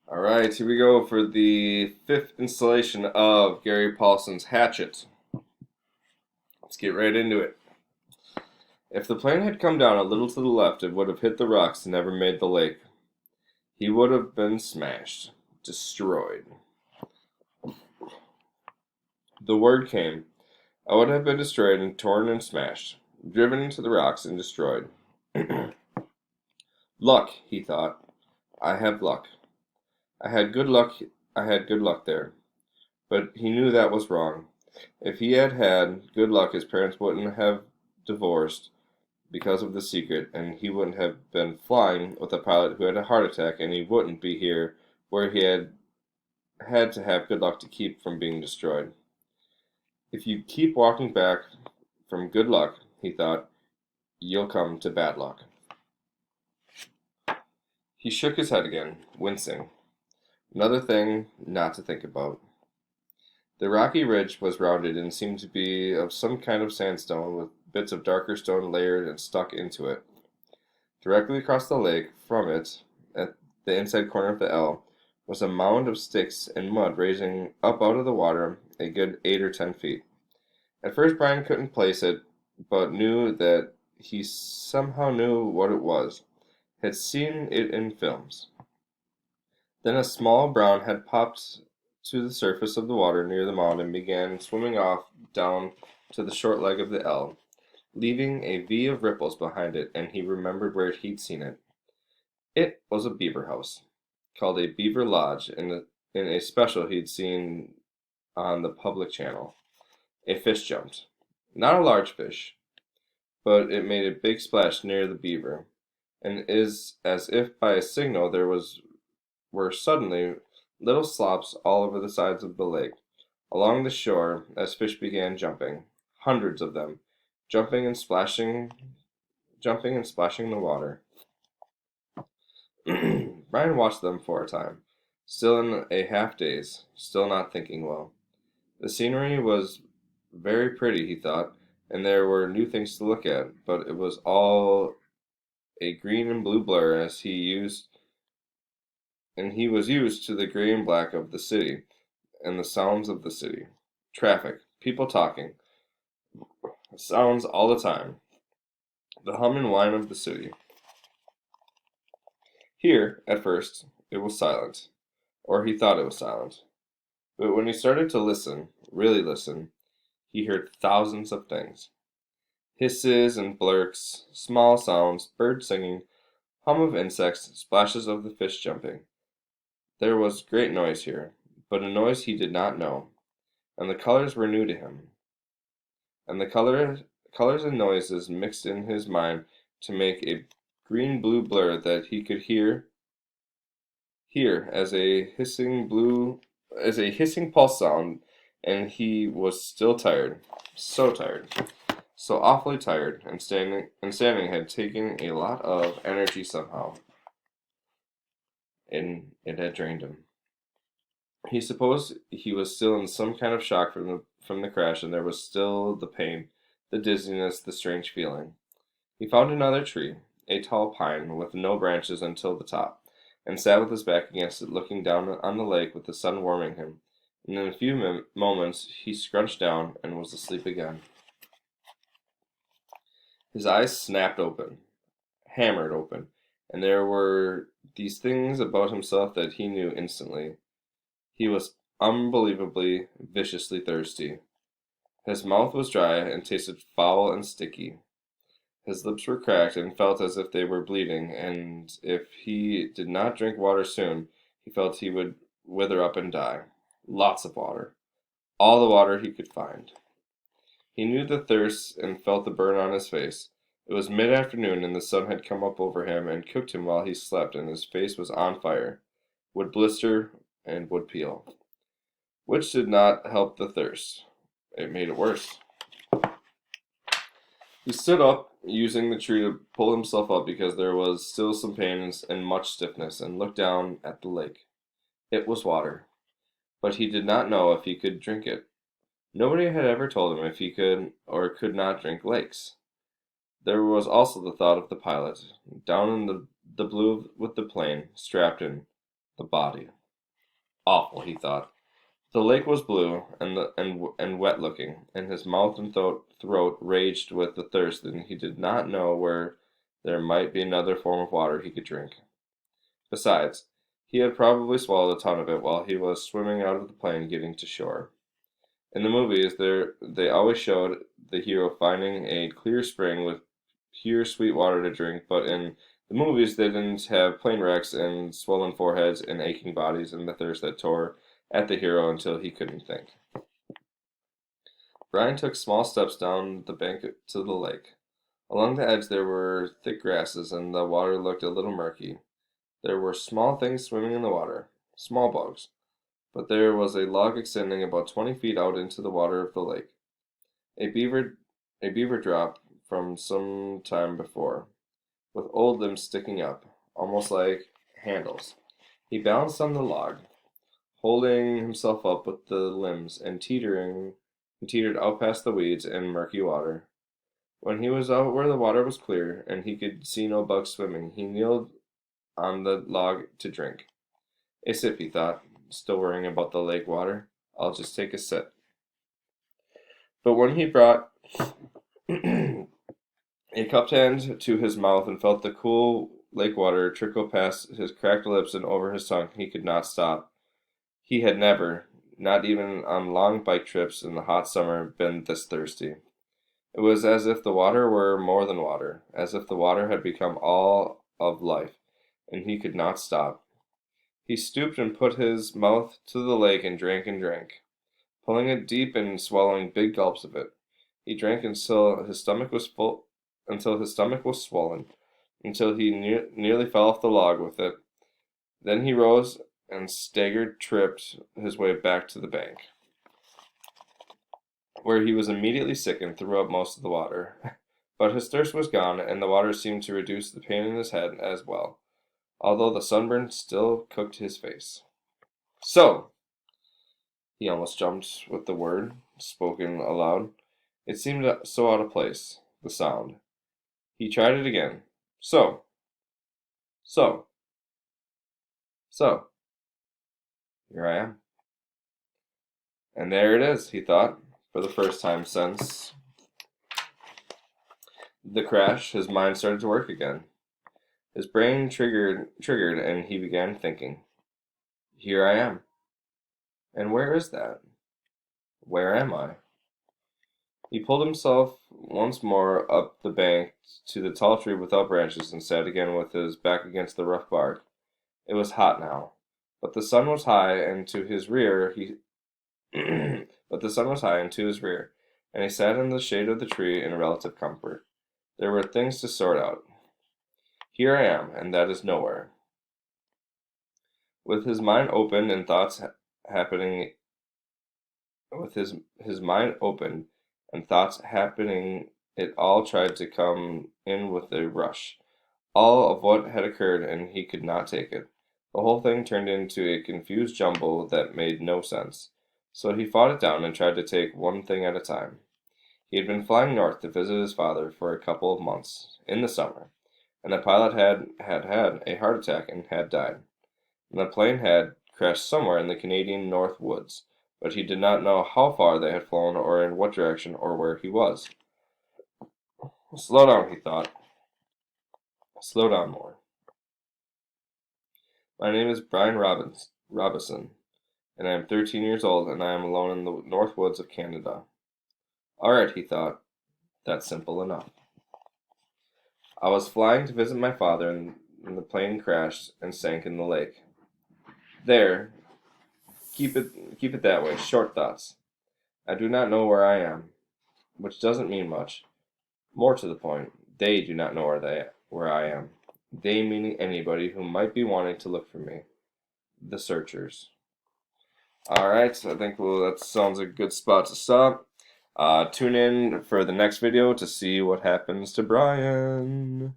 All right, here we go for the fifth installation of Gary Paulson's Hatchet. Let's get right into it. If the plane had come down a little to the left, it would have hit the rocks and never made the lake. He would have been smashed, destroyed. The word came. I would have been destroyed and torn and smashed, driven into the rocks and destroyed. Luck, he thought. I have luck. I had good luck. I had good luck there. But he knew that was wrong. If he had had good luck, his parents wouldn't have divorced because of the secret, and he wouldn't have been flying with a pilot who had a heart attack, and he wouldn't be here where he had to have good luck to keep from being destroyed. If you keep walking back from good luck, he thought, you'll come to bad luck. He shook his head again, wincing. Another thing not to think about. The rocky ridge was rounded and seemed to be of some kind of sandstone, with bits of darker stone layered and stuck into it. Directly across the lake from it, at the inside corner of the L, was a mound of sticks and mud raising up out of the water a good 8 or 10 feet. At first Brian couldn't place it, but knew that he somehow knew what it was, had seen it in films. Then a small brown head popped to the surface of the water near the mound and began swimming off down to the short leg of the L, leaving a V of ripples behind it, and he remembered where he'd seen it. It was a beaver house, called a beaver lodge, in a special he'd seen on the public channel. A fish jumped. Not a large fish, but it made a big splash near the beaver, and as if by a signal there were suddenly little slops all over the sides of the lake, along the shore, as fish began jumping, hundreds of them, jumping and splashing the water. Brian watched them for a time, still in a half daze, still not thinking well. The scenery was very pretty, he thought, and there were new things to look at, but it was all a green and blue blur as he was used to the gray and black of the city and the sounds of the city. Traffic, people talking, sounds all the time, the hum and whine of the city. Here, at first, it was silent, or he thought it was silent. But when he started to listen, really listen, he heard thousands of things. Hisses and blurks, small sounds, birds singing, hum of insects, splashes of the fish jumping. There was great noise here, but a noise he did not know, and the colors were new to him. And the colors and noises mixed in his mind to make a green-blue blur that he could hear as a hissing pulse sound, and he was still tired, so tired, so awfully tired, and standing had taken a lot of energy somehow, and it had drained him. He supposed he was still in some kind of shock from the crash, and there was still the pain, the dizziness, the strange feeling. He found another tree, a tall pine with no branches until the top, and sat with his back against it, looking down on the lake with the sun warming him. And in a few moments he scrunched down and was asleep again. His eyes snapped open, hammered open, and there were these things about himself that he knew instantly. He was unbelievably, viciously thirsty. His mouth was dry and tasted foul and sticky. His lips were cracked and felt as if they were bleeding, and if he did not drink water soon, he felt he would wither up and die. Lots of water. All the water he could find. He knew the thirst and felt the burn on his face. It was mid-afternoon, and the sun had come up over him and cooked him while he slept, and his face was on fire, would blister and would peel. Which did not help the thirst. It made it worse. He stood up, using the tree to pull himself up because there was still some pain and much stiffness, and looked down at the lake. It was water, but he did not know if he could drink it. Nobody had ever told him if he could or could not drink lakes. There was also the thought of the pilot, down in the blue with the plane, strapped in, the body. Awful, he thought. The lake was blue and wet looking, and his mouth and throat raged with the thirst, and he did not know where there might be another form of water he could drink. Besides, he had probably swallowed a ton of it while he was swimming out of the plane getting to shore. In the movies, they always showed the hero finding a clear spring with pure sweet water to drink, but in the movies they didn't have plane wrecks and swollen foreheads and aching bodies and the thirst that tore at the hero until he couldn't think. Brian took small steps down the bank to the lake. Along the edge there were thick grasses and the water looked a little murky. There were small things swimming in the water, small bugs, but there was a log extending about 20 feet out into the water of the lake. A beaver drop from some time before, with old limbs sticking up, almost like handles. He balanced on the log, holding himself up with the limbs and teetered out past the weeds and murky water. When he was out where the water was clear and he could see no bugs swimming, he kneeled on the log to drink. A sip, he thought, still worrying about the lake water. I'll just take a sip. But when he brought a cupped hand to his mouth and felt the cool lake water trickle past his cracked lips and over his tongue, he could not stop. He had never, not even on long bike trips in the hot summer, been this thirsty. It was as if the water were more than water, as if the water had become all of life, and he could not stop. He stooped and put his mouth to the lake and drank, pulling it deep and swallowing big gulps of it. He drank until his stomach was swollen, until he nearly fell off the log with it. Then he rose and tripped his way back to the bank, where he was immediately sick and threw up most of the water. But his thirst was gone, and the water seemed to reduce the pain in his head as well, although the sunburn still cooked his face. So, he almost jumped with the word, spoken aloud. It seemed so out of place, the sound. He tried it again. So. So. So. Here I am. And there it is, he thought, for the first time since the crash. His mind started to work again. His brain triggered, and he began thinking. Here I am. And where is that? Where am I? He pulled himself once more up the bank to the tall tree without branches and sat again with his back against the rough bark. It was hot now, but the sun was high, and to his rear and he sat in the shade of the tree in relative comfort. There were things to sort out. Here I am, and that is nowhere. With his mind open and thoughts happening, it all tried to come in with a rush. All of what had occurred, and he could not take it. The whole thing turned into a confused jumble that made no sense. So he fought it down and tried to take one thing at a time. He had been flying north to visit his father for a couple of months, in the summer, and the pilot had a heart attack and had died. And the plane had crashed somewhere in the Canadian North Woods, but he did not know how far they had flown or in what direction or where he was. Slow down, he thought. Slow down more. My name is Brian Robinson, and I am 13 years old, and I am alone in the North Woods of Canada. All right, he thought. That's simple enough. I was flying to visit my father, and the plane crashed and sank in the lake. There. Keep it that way. Short thoughts. I do not know where I am, which doesn't mean much. More to the point, they do not know where I am. They meaning anybody who might be wanting to look for me. The searchers. Alright, so I think that sounds a good spot to stop. Tune in for the next video to see what happens to Brian.